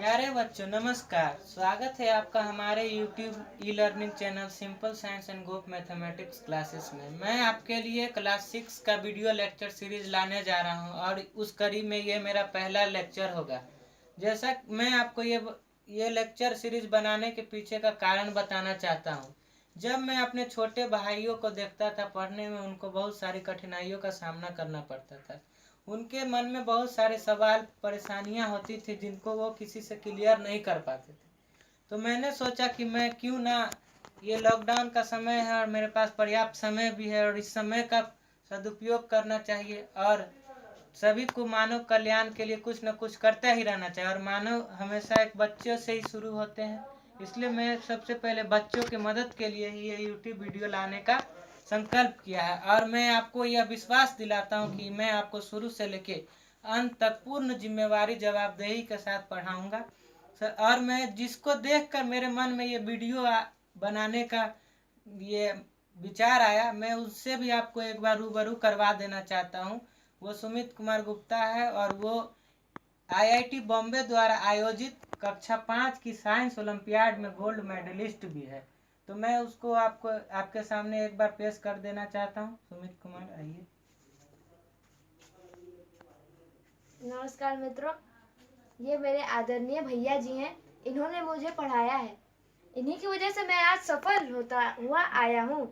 प्यारे बच्चों नमस्कार। स्वागत है आपका हमारे YouTube e learning channel simple science and group mathematics classes में। मैं आपके लिए क्लास 6 का वीडियो लेक्चर सीरीज लाने जा रहा हूं और उस कड़ी में ये मेरा पहला लेक्चर होगा। जैसा मैं आपको ये लेक्चर सीरीज बनाने के पीछे का कारण बताना चाहता हूं। जब मैं अपने छोटे भाइयों को देखता था पढ़ने में, उनको बहुत सारी कठिनाइयों का सामना करना पड़ता था। उनके मन में बहुत सारे सवाल परेशानियां होती थी जिनको वो किसी से क्लियर नहीं कर पाते थे। तो मैंने सोचा कि मैं क्यों ना, ये लॉकडाउन का समय है और मेरे पास पर्याप्त समय भी है और इस समय का सदुपयोग करना चाहिए और सभी को मानव कल्याण के लिए कुछ न कुछ करता ही रहना चाहिए। और मानव हमेशा एक बच्चों से ही शुरू होते हैं, इसलिए मैं सबसे पहले बच्चों की मदद के लिए ही ये यूट्यूब वीडियो लाने का संकल्प किया है। और मैं आपको यह विश्वास दिलाता हूं कि मैं आपको शुरू से लेके अंत तक पूर्ण जिम्मेवारी जवाबदेही के साथ पढ़ाऊंगा और मैं जिसको देखकर मेरे मन में ये वीडियो बनाने का ये विचार आया, मैं उससे भी आपको एक बार रूबरू करवा देना चाहता हूँ। वो सुमित कुमार गुप्ता है और वो IIT बॉम्बे द्वारा आयोजित कक्षा 5 की साइंस ओलंपियाड में गोल्ड मेडलिस्ट भी है। तो मैं उसको आपको आपके सामने एक बार पेश कर देना चाहता हूँ। सुमित कुमार, आइए। नमस्कार मित्रों, ये मेरे आदरणीय भैया जी हैं। इन्होंने मुझे पढ़ाया है, इन्हीं की वजह से मैं आज सफल होता हुआ आया हूँ।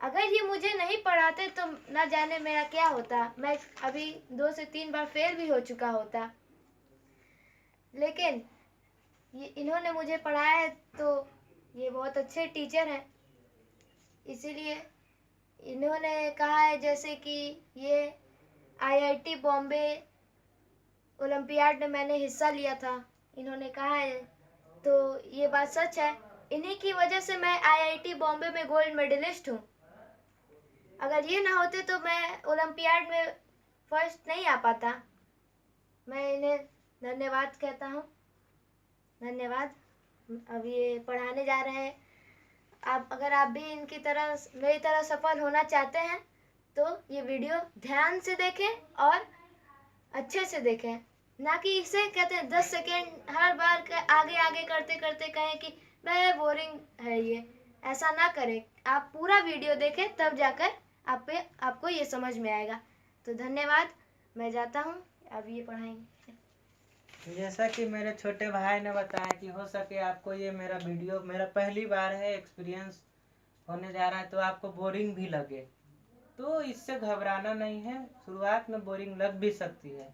अगर ये मुझे नहीं पढ़ाते तो ना जाने मेरा क्या होता। मैं अभी 2 से 3 बार फेल भी हो चुका होता, लेकिन ये इन्होंने मुझे पढ़ाया है तो ये बहुत अच्छे टीचर हैं। इसीलिए इन्होंने कहा है जैसे कि ये IIT बॉम्बे ओलंपियाड में मैंने हिस्सा लिया था, इन्होंने कहा है, तो ये बात सच है। इन्हीं की वजह से मैं IIT बॉम्बे में गोल्ड मेडलिस्ट हूँ। अगर ये ना होते तो मैं ओलंपियाड में फर्स्ट नहीं आ पाता। मैं इन्हें धन्यवाद कहता हूँ। धन्यवाद। अब ये पढ़ाने जा रहे हैं। अगर आप भी इनकी तरह मेरी तरह सफल होना चाहते हैं तो ये वीडियो ध्यान से देखें और अच्छे से देखें, ना कि इसे कहते हैं 10 सेकेंड हर बार आगे आगे करते करते कहें कि मैं बोरिंग है ये। ऐसा ना करें, आप पूरा वीडियो देखें तब जाकर आपको ये समझ में आएगा। तो धन्यवाद, मैं जाता हूँ, अब ये पढ़ाएंगे। जैसा कि मेरे छोटे भाई ने बताया कि हो सके आपको ये मेरा वीडियो, मेरा पहली बार है, एक्सपीरियंस होने जा रहा है, तो आपको बोरिंग भी लगे, तो इससे घबराना नहीं है। शुरुआत में बोरिंग लग भी सकती है,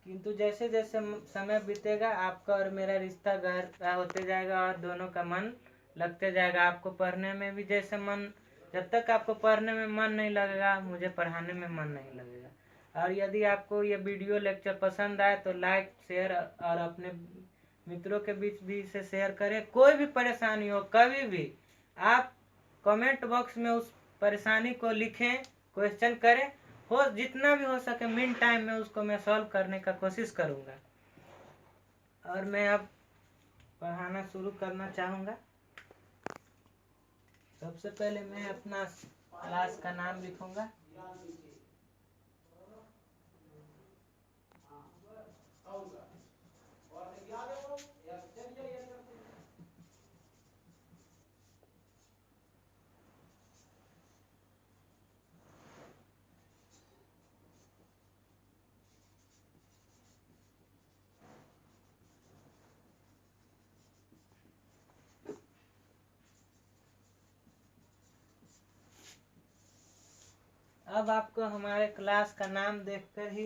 किंतु जैसे जैसे समय बीतेगा आपका और मेरा रिश्ता गहरा होते जाएगा और दोनों का मन लगते जाएगा। आपको पढ़ने में भी जैसे मन, जब तक आपको पढ़ने में मन नहीं लगेगा, मुझे पढ़ाने में मन नहीं लगेगा। और यदि आपको ये वीडियो लेक्चर पसंद आए तो लाइक, शेयर और अपने मित्रों के बीच भी इसे शेयर करें। कोई भी परेशानी हो कभी भी आप कमेंट बॉक्स में उस परेशानी को लिखें, क्वेश्चन करें, हो जितना भी हो सके मिन टाइम में उसको मैं सॉल्व करने का कोशिश करूंगा। और मैं अब पढ़ाना शुरू करना चाहूँगा। सबसे पहले मैं अपना क्लास का नाम लिखूंगा। अब आपको हमारे क्लास का नाम देखकर ही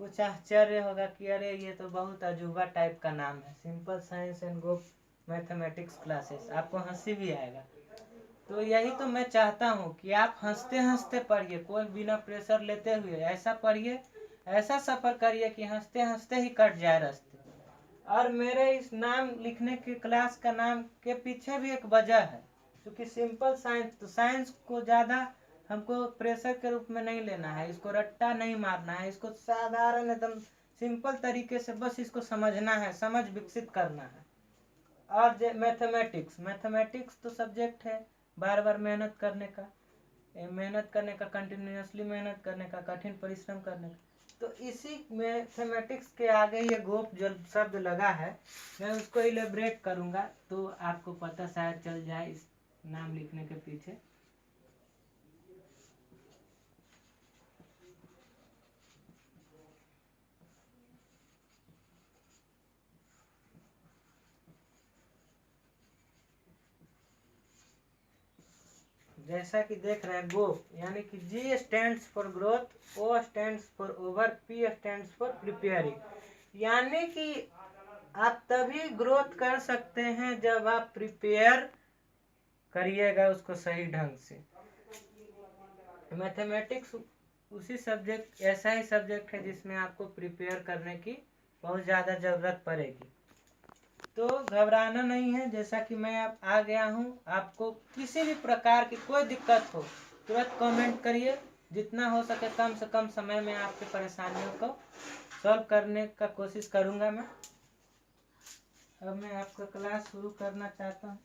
कुछ आश्चर्य होगा कि अरे ये तो बहुत अजूबा टाइप का नाम है, simple science and group mathematics classes. आपको हंसी भी आएगा। तो यही तो मैं चाहता हूँ कि आप हंसते हंसते पढ़िए, कोई बिना प्रेशर लेते हुए ऐसा पढ़िए, ऐसा सफ़र करिए कि हंसते हंसते ही कट जाए रास्ते। और मेरे इस नाम लिखने की क्लास का नाम के पीछे भी एक वजह है, क्योंकि सिंपल साइंस, तो साइंस को ज़्यादा हमको प्रेशर के रूप में नहीं लेना है, इसको रट्टा नहीं मारना है, इसको साधारण एकदम सिंपल तरीके से बस इसको समझना है, समझ विकसित करना है। और मैथमेटिक्स, मैथमेटिक्स तो सब्जेक्ट है बार बार मेहनत करने का, कंटिन्यूसली मेहनत करने का, कठिन परिश्रम करने का। तो इसी मैथमेटिक्स के आगे ये गोप जो शब्द लगा है, मैं उसको इलेबरेट करूँगा तो आपको पता शायद चल जाए इस नाम लिखने के पीछे। जैसा कि देख रहे हैं गो, यानी कि G stands for growth, O stands for over, P stands for preparing. यानी कि आप तभी ग्रोथ कर सकते हैं जब आप प्रिपेयर करिएगा उसको सही ढंग से। मैथमेटिक्स उसी सब्जेक्ट, ऐसा ही सब्जेक्ट है जिसमें आपको प्रिपेयर करने की बहुत ज़्यादा ज़रूरत पड़ेगी। तो घबराना नहीं है। जैसा कि मैं अब आ गया हूँ, आपको किसी भी प्रकार की कोई दिक्कत हो तुरंत कमेंट करिए। जितना हो सके कम से कम समय में आपकी परेशानियों को सॉल्व करने का कोशिश करूँगा मैं। अब मैं आपका क्लास शुरू करना चाहता हूँ।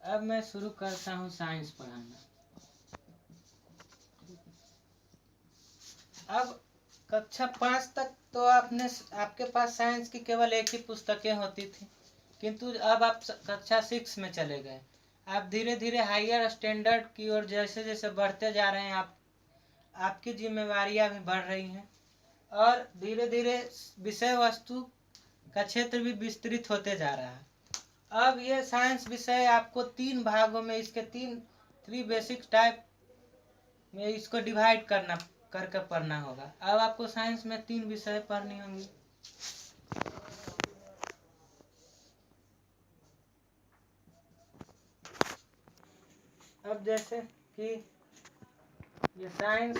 अब मैं शुरू करता हूँ साइंस पढ़ाना। अब कक्षा 5 तक तो आपके पास साइंस की केवल एक ही पुस्तकें होती थी, किंतु अब आप कक्षा 6 में चले गए। आप धीरे धीरे हायर स्टैंडर्ड की ओर जैसे जैसे बढ़ते जा रहे हैं, आपकी जिम्मेवारियां भी बढ़ रही हैं और धीरे धीरे विषय वस्तु का क्षेत्र भी विस्तृत होते जा रहा है। अब ये साइंस विषय आपको 3 भागों में, इसके 3 बेसिक टाइप में इसको डिवाइड करके पढ़ना होगा। अब आपको साइंस में 3 विषय पढ़नी होंगी। अब जैसे कि ये साइंस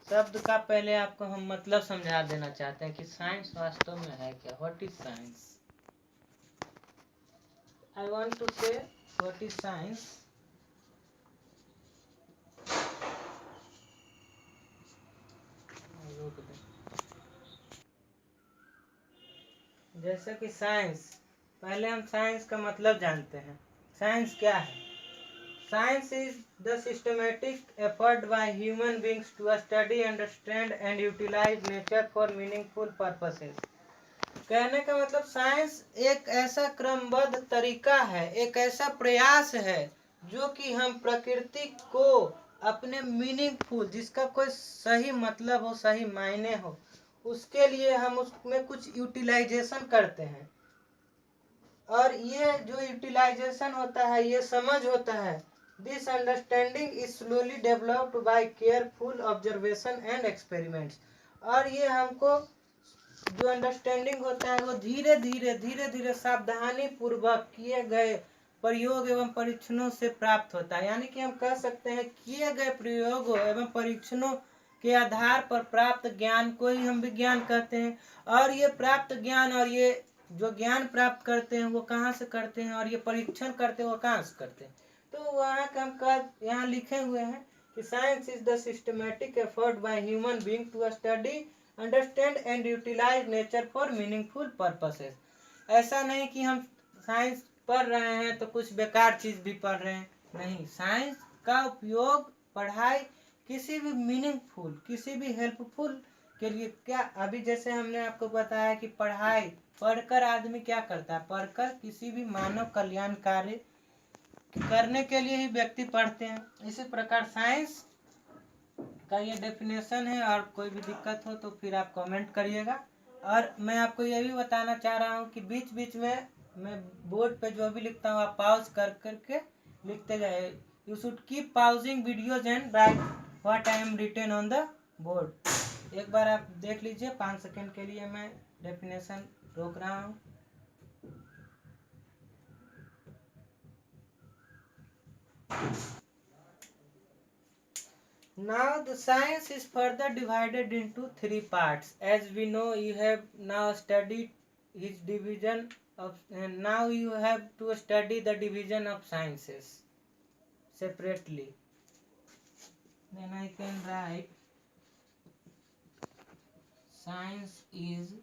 शब्द का पहले आपको हम मतलब समझा देना चाहते हैं कि साइंस वास्तव में है क्या। What is science? I want to say what is science. जैसे कि साइंस, पहले हम साइंस का मतलब जानते हैं। साइंस क्या है? Science is the systematic effort by human beings to study, understand and utilise nature for meaningful purposes. कहने का मतलब साइंस एक ऐसा क्रमबद्ध तरीका है, एक ऐसा प्रयास है जो कि हम प्रकृति को अपने मीनिंगफुल, जिसका कोई सही मतलब हो, सही मायने हो, उसके लिए हम उसमें कुछ यूटिलाइजेशन करते हैं। और ये जो यूटिलाइजेशन होता है, ये समझ होता है। This understanding is slowly developed by careful observation and experiments. और ये हमको जो अंडरस्टैंडिंग होता है वो धीरे धीरे सावधानी पूर्वक किए गए प्रयोग एवं परीक्षणों से प्राप्त होता है। यानी कि हम कह सकते हैं किए गए प्रयोगों एवं परीक्षणों के आधार पर प्राप्त ज्ञान को ही हम विज्ञान कहते हैं। और ये प्राप्त ज्ञान और ये जो ज्ञान प्राप्त करते हैं वो कहाँ से करते हैं, और ये परीक्षण करते हैं वो कहाँ से करते हैं। तो वहाँ का हम यहाँ लिखे हुए हैं कि science is the systematic effort by human being to study, understand and utilise nature for meaningful purposes. ऐसा नहीं कि हम साइंस पढ़ रहे हैं तो कुछ बेकार चीज भी पढ़ रहे हैं, नहीं। साइंस का उपयोग पढ़ाई किसी भी मीनिंगफुल, किसी भी हेल्पफुल के लिए। क्या अभी जैसे हमने आपको बताया कि पढ़ाई पढ़कर आदमी क्या करता है, पढ़कर किसी भी मानव कल्याण कार्य करने के लिए ही व्यक्ति पढ़ते हैं। इसी प्रकार साइंस का ये डेफिनेशन है। और कोई भी दिक्कत हो तो फिर आप कमेंट करिएगा। और मैं आपको ये भी बताना चाह रहा हूँ कि बीच बीच में मैं बोर्ड पे जो भी लिखता हूँ आप पॉज कर करके लिखते जाए। You should keep pausing videos and write what I am written on the board. एक बार आप देख लीजिए, 5 सेकेंड के लिए मैं डेफिनेशन रोक रहा हूँ। Now the science is further divided into 3 parts. As we know, you have now studied his division of, and now you have to study the division of sciences separately. Then I can write science is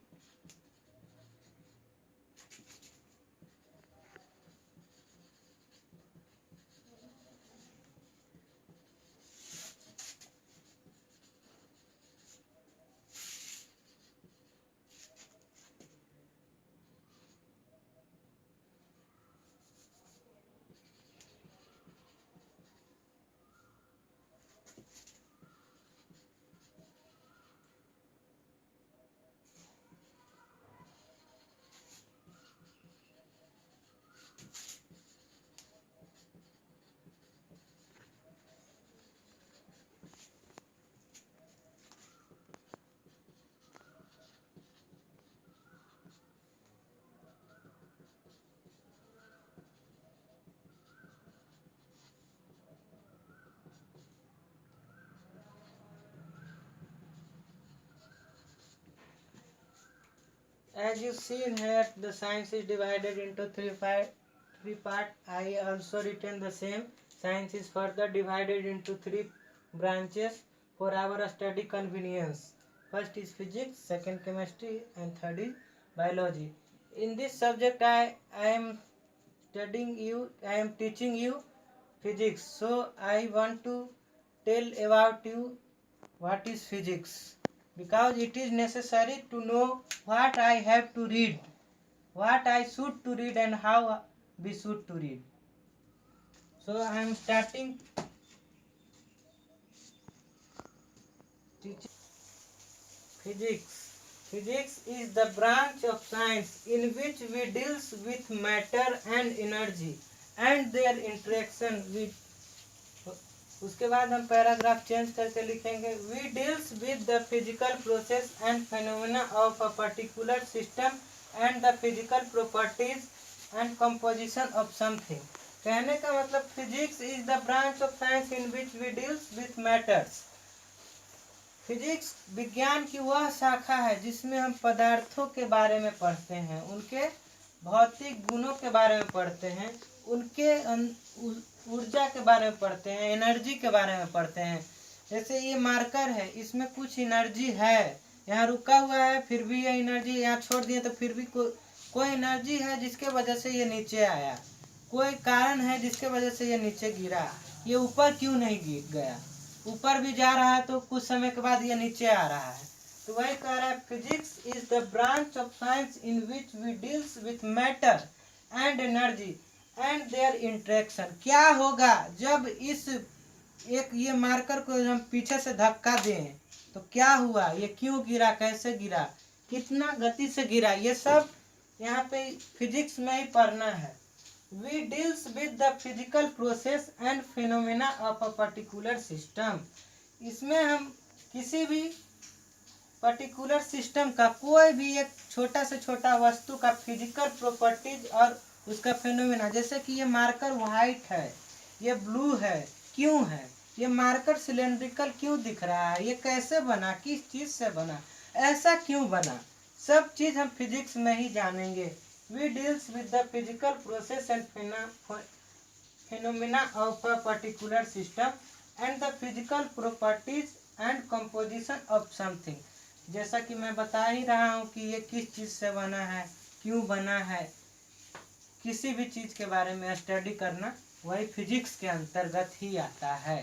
As you see here, the science is divided into three part. I also written the same. Science is further divided into three branches for our study convenience. First is physics, second chemistry, and third is biology. In this subject, I am teaching you physics. So I want to tell about you what is physics, because it is necessary to know what I have to read, what I should to read, and how we should to read. So I am starting teaching physics. Physics is the branch of science in which we deals with matter and energy and their interaction with. उसके बाद हम paragraph change करके लिखेंगे, we deals with the physical process and phenomena of a particular system and the physical properties and composition of something. कहने का मतलब physics is the branch of science in which we deals with matters. Physics विज्ञान की वह शाखा है जिसमें हम पदार्थों के बारे में पढ़ते हैं, उनके भौतिक गुणों के बारे में पढ़ते हैं, उनके ऊर्जा के बारे में पढ़ते हैं, एनर्जी के बारे में पढ़ते हैं। जैसे ये मार्कर है, इसमें कुछ एनर्जी है, यहाँ रुका हुआ है फिर भी ये एनर्जी, यहाँ छोड़ दिए तो फिर भी कोई एनर्जी है जिसके वजह से ये नीचे आया, कोई कारण है जिसके वजह से ये नीचे गिरा। ये ऊपर क्यों नहीं गिर गया, ऊपर भी जा रहा है तो कुछ समय के बाद ये नीचे आ रहा है। तो वही कह रहा है, physics is the branch of science in which we deals with matter and energy and their interaction. क्या होगा जब इस ये मार्कर को हम पीछे से धक्का दें तो क्या हुआ, ये क्यों गिरा, कैसे गिरा, कितना गति से गिरा, ये सब यहाँ पे फिजिक्स में ही पढ़ना है। We deals with the physical process and phenomena of a particular system. इसमें हम किसी भी पर्टिकुलर सिस्टम का कोई भी एक छोटा से छोटा वस्तु का फिजिकल प्रॉपर्टीज और उसका फिनोमेना, जैसे कि ये मार्कर वाइट है, ये ब्लू है, क्यों है, ये मार्कर सिलेंड्रिकल क्यों दिख रहा है, ये कैसे बना, किस चीज से बना, ऐसा क्यों बना, सब चीज हम फिजिक्स में ही जानेंगे। We deals with the physical process and phenomena of a particular system and the physical properties and composition of something. जैसा कि मैं बता ही रहा हूँ कि ये किस चीज से बना है, क्यों बना है, किसी भी चीज के बारे में स्टडी करना वही फिजिक्स के अंतर्गत ही आता है।